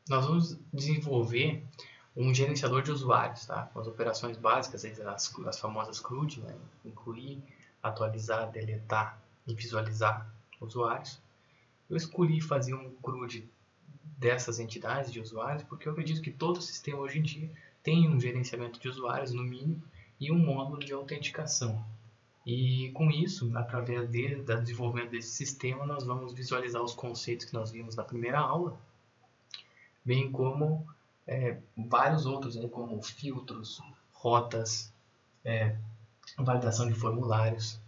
nós vamos desenvolver um gerenciador de usuários, tá? Com as operações básicas, as famosas CRUD, né? Incluir, atualizar, deletar e visualizar usuários. Eu escolhi fazer um CRUD dessas entidades de usuários porque eu acredito que todo sistema hoje em dia tem um gerenciamento de usuários, no mínimo, e um módulo de autenticação. E com isso, através do desenvolvimento desse sistema, nós vamos visualizar os conceitos que nós vimos na primeira aula, bem como vários outros, né, como filtros, rotas, validação de formulários.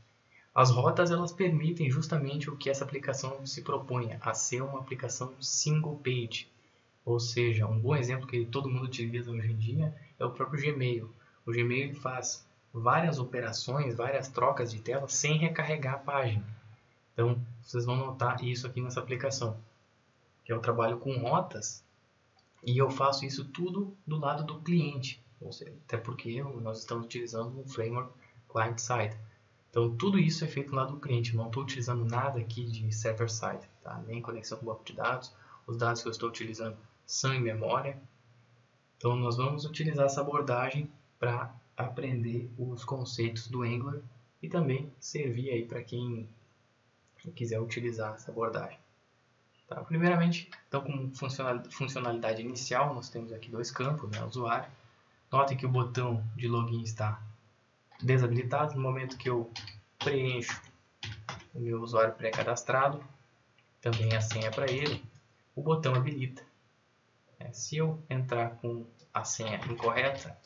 As rotas elas permitem justamente o que essa aplicação se propõe, a ser uma aplicação single page. Ou seja, um bom exemplo que todo mundo utiliza hoje em dia é o próprio Gmail. O Gmail faz várias operações, várias trocas de tela sem recarregar a página. Então, vocês vão notar isso aqui nessa aplicação, que eu trabalho com rotas e eu faço isso tudo do lado do cliente, ou seja, até porque nós estamos utilizando um framework client-side. Então, tudo isso é feito do lado do cliente, não estou utilizando nada aqui de server-side, tá? Nem conexão com o banco de dados, os dados que eu estou utilizando são em memória. Então, nós vamos utilizar essa abordagem para aprender os conceitos do Angular e também servir aí para quem quiser utilizar essa abordagem. Tá? Primeiramente, então, como funcionalidade inicial, nós temos aqui dois campos, né? Usuário. Notem que o botão de login está desabilitado. No momento que eu preencho o meu usuário pré-cadastrado, também a senha para ele, o botão habilita. Se eu entrar com a senha incorreta,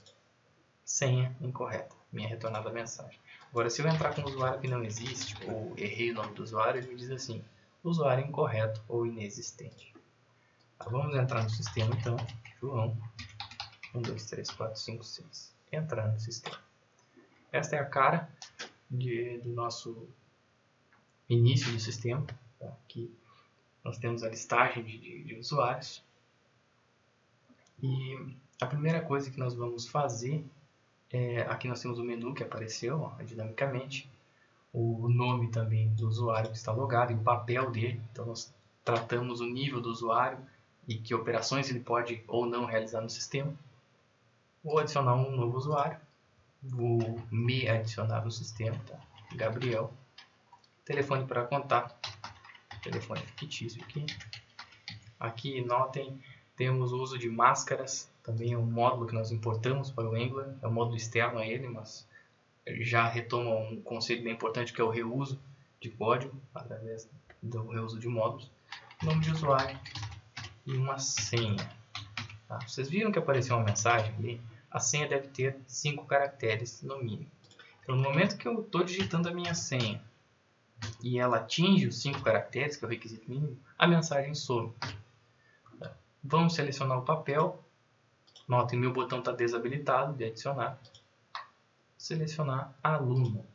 senha incorreta, minha retornada mensagem. Agora, se eu entrar com um usuário que não existe, ou errei o nome do usuário, ele me diz assim, usuário incorreto ou inexistente. Tá, vamos entrar no sistema então, João, 1, 2, 3, 4, 5, 6, entrar no sistema. Esta é a cara do nosso início do sistema. Tá? Aqui nós temos a listagem de usuários. E a primeira coisa que nós vamos fazer aqui nós temos o menu que apareceu dinamicamente, o nome também do usuário que está logado e o papel dele. Então nós tratamos o nível do usuário e que operações ele pode ou não realizar no sistema. Vou adicionar um novo usuário, vou me adicionar no sistema, tá? Gabriel. Telefone para contato, telefone fictício aqui. Aqui notem, temos o uso de máscaras, também é um módulo que nós importamos para o Angular, é um módulo externo a ele, mas já retoma um conceito bem importante que é o reuso de código, através do reuso de módulos. Nome de usuário e uma senha. Tá? Vocês viram que apareceu uma mensagem ali? A senha deve ter 5 caracteres no mínimo. Então, no momento que eu estou digitando a minha senha e ela atinge os 5 caracteres, que é o requisito mínimo, a mensagem some. Vamos selecionar o papel. Notem, meu botão está desabilitado de adicionar. Selecionar aluno.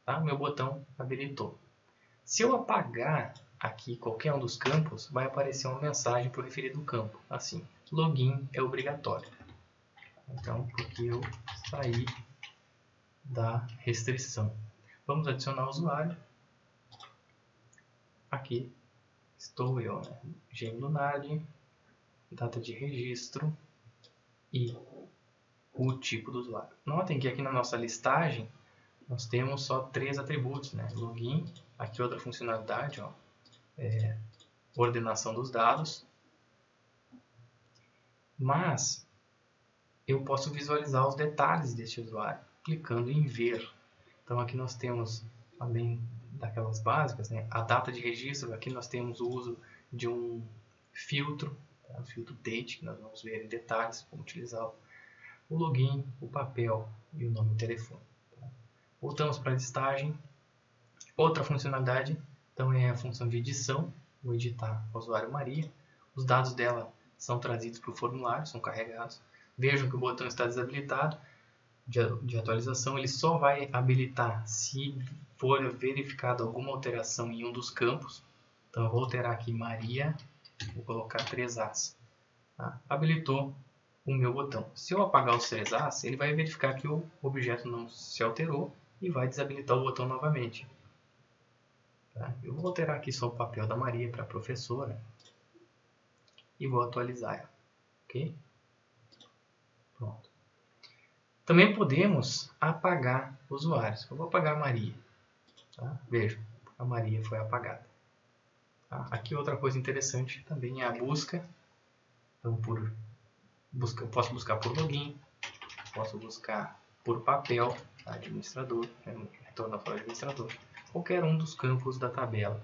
Tá? Meu botão habilitou. Se eu apagar aqui qualquer um dos campos, vai aparecer uma mensagem para o referido campo. Assim, login é obrigatório. Então, porque eu saí da restrição. Vamos adicionar o usuário. Aqui estou eu, né? Gemlunard, data de registro e o tipo do usuário. Notem que aqui na nossa listagem nós temos só 3 atributos, né? Login, aqui outra funcionalidade, ó, ordenação dos dados. Mas eu posso visualizar os detalhes deste usuário, clicando em ver. Então aqui nós temos, além daquelas básicas, né, a data de registro, aqui nós temos o uso de um filtro, tá? O filtro date, que nós vamos ver em detalhes como utilizá-lo. O login, o papel e o nome do telefone. Tá? Voltamos para a listagem. Outra funcionalidade então é a função de edição. Vou editar o usuário Maria. Os dados dela são trazidos para o formulário, são carregados. Vejam que o botão está desabilitado de atualização. Ele só vai habilitar se for verificada alguma alteração em um dos campos. Então eu vou alterar aqui Maria, vou colocar 3 As. Tá? Habilitou o meu botão. Se eu apagar os 3 As, ele vai verificar que o objeto não se alterou e vai desabilitar o botão novamente. Tá? Eu vou alterar aqui só o papel da Maria para professora e vou atualizar ela. ok? Pronto. Também podemos apagar usuários. Eu vou apagar a Maria. Tá? Veja, a Maria foi apagada. Tá? Aqui outra coisa interessante também é a busca. Então, eu posso buscar por login, posso buscar por papel, administrador, retorno para o administrador, qualquer um dos campos da tabela.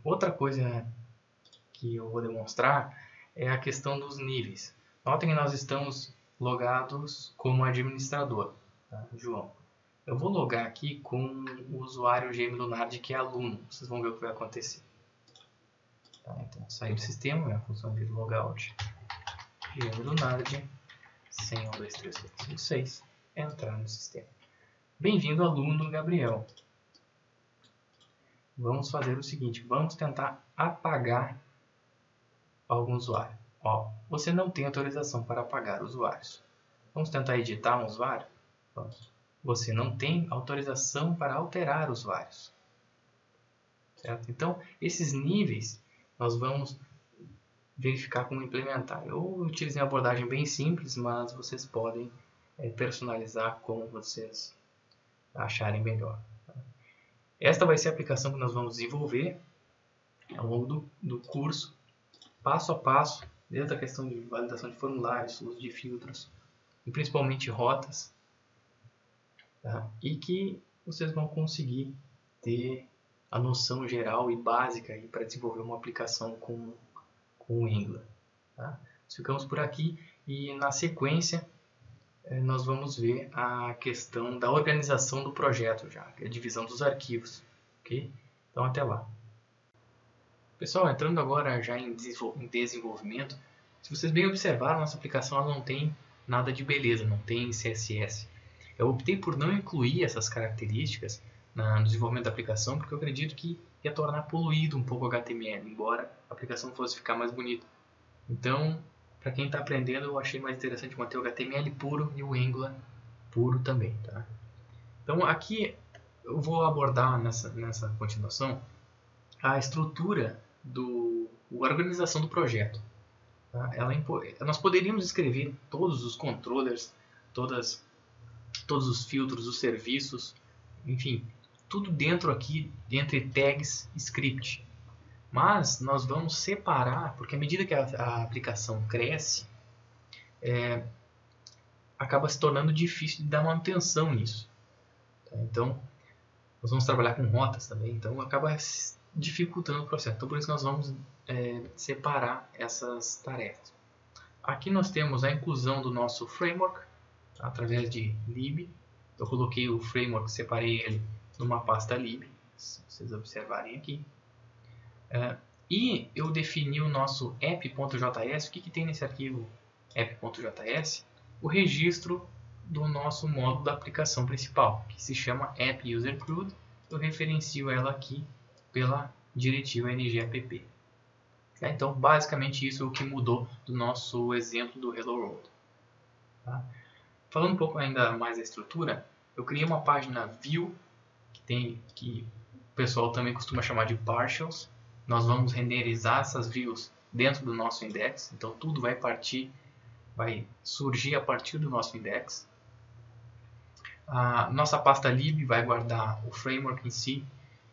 Outra coisa que eu vou demonstrar é a questão dos níveis. Notem que nós estamos logados como administrador, tá? João. Eu vou logar aqui com o usuário GMLunard, que é aluno. Vocês vão ver o que vai acontecer. Tá? Então, sair do sistema, a função de logout, GMLunard, 100, 1, 2, 3, 4, 5, 6, entrar no sistema. Bem-vindo, aluno Gabriel. Vamos fazer o seguinte, vamos tentar apagar algum usuário. Ó, você não tem autorização para apagar usuários. Vamos tentar editar um usuário? Vamos. Você não tem autorização para alterar usuários. Certo? Então, esses níveis nós vamos verificar como implementar. Eu utilizei uma abordagem bem simples, mas vocês podem personalizar como vocês acharem melhor. Esta vai ser a aplicação que nós vamos desenvolver ao longo do curso, passo a passo, desde a questão de validação de formulários, uso de filtros e principalmente rotas, tá? E que vocês vão conseguir ter a noção geral e básica para desenvolver uma aplicação com o Angular. Tá? Ficamos por aqui e na sequência nós vamos ver a questão da organização do projeto, já, a divisão dos arquivos. Okay? Então até lá. Pessoal, entrando agora já em desenvolvimento, se vocês bem observaram, nossa aplicação ela não tem nada de beleza, não tem CSS. Eu optei por não incluir essas características no desenvolvimento da aplicação, porque eu acredito que ia tornar poluído um pouco o HTML, embora a aplicação fosse ficar mais bonita. Então, para quem está aprendendo, eu achei mais interessante manter o HTML puro e o Angular puro também. Tá? Então, aqui eu vou abordar nessa continuação a estrutura a organização do projeto. Tá? Nós poderíamos escrever todos os controllers, todos os filtros, os serviços, enfim, tudo dentro aqui, entre tags script. Mas nós vamos separar, porque à medida que a aplicação cresce, acaba se tornando difícil de dar manutenção nisso. Tá? Então, nós vamos trabalhar com rotas também, então acaba dificultando o processo. Então, por isso nós vamos separar essas tarefas. Aqui nós temos a inclusão do nosso framework, tá? Através de lib. Eu coloquei o framework, separei ele numa pasta lib, se vocês observarem aqui. E eu defini o nosso app.js. O que tem nesse arquivo app.js? O registro do nosso módulo da aplicação principal, que se chama app.user_CRUD. Eu referencio ela aqui pela diretiva ng-app. Então, basicamente isso é o que mudou do nosso exemplo do Hello World. Tá? Falando um pouco ainda mais da estrutura, eu criei uma página view, que o pessoal também costuma chamar de partials. Nós vamos renderizar essas views dentro do nosso index, então tudo vai surgir a partir do nosso index. A nossa pasta lib vai guardar o framework em si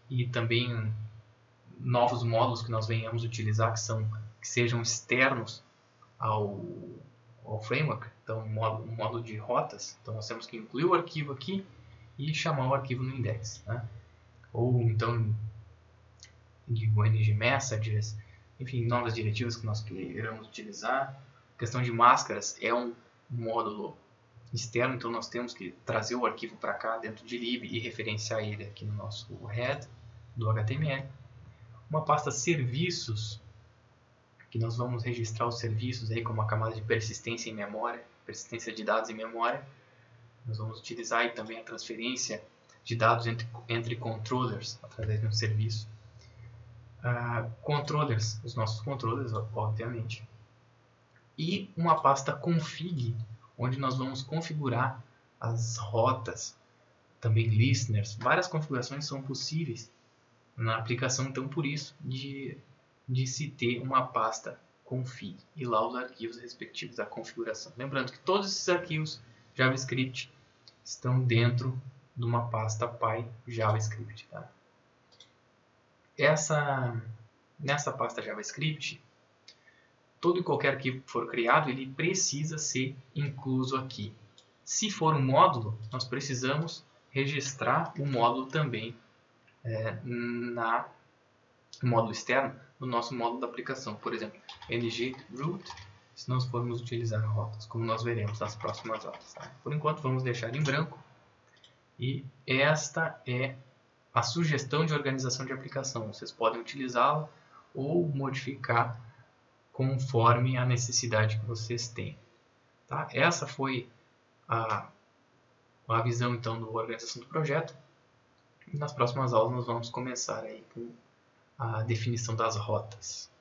e também novos módulos que nós venhamos utilizar que sejam externos ao framework. Então, um módulo de rotas. Então, nós temos que incluir o arquivo aqui e chamar o arquivo no index. Né? Ou então, de ng messages, enfim, novas diretivas que nós queiramos utilizar. A questão de máscaras é um módulo externo, então nós temos que trazer o arquivo para cá dentro de lib e referenciar ele aqui no nosso head do HTML. Uma pasta serviços, que nós vamos registrar os serviços aí como uma camada de persistência em memória, persistência de dados em memória. Nós vamos utilizar aí também a transferência de dados entre controllers através de um serviço. Controllers, os nossos controllers, obviamente. E uma pasta config, onde nós vamos configurar as rotas, também listeners. Várias configurações são possíveis na aplicação, então por isso de se ter uma pasta config e lá os arquivos respectivos da configuração. Lembrando que todos esses arquivos JavaScript estão dentro de uma pasta py JavaScript. Tá? Nessa pasta JavaScript, todo e qualquer arquivo que for criado, ele precisa ser incluso aqui. Se for um módulo, nós precisamos registrar o módulo também no módulo externo, no nosso módulo da aplicação. Por exemplo, ng-root, se nós formos utilizar rotas, como nós veremos nas próximas aulas. Tá? Por enquanto, vamos deixar em branco. E esta é a sugestão de organização de aplicação. Vocês podem utilizá-la ou modificar conforme a necessidade que vocês têm. Tá? Essa foi a visão então da organização do projeto. E nas próximas aulas nós vamos começar aí com a definição das rotas.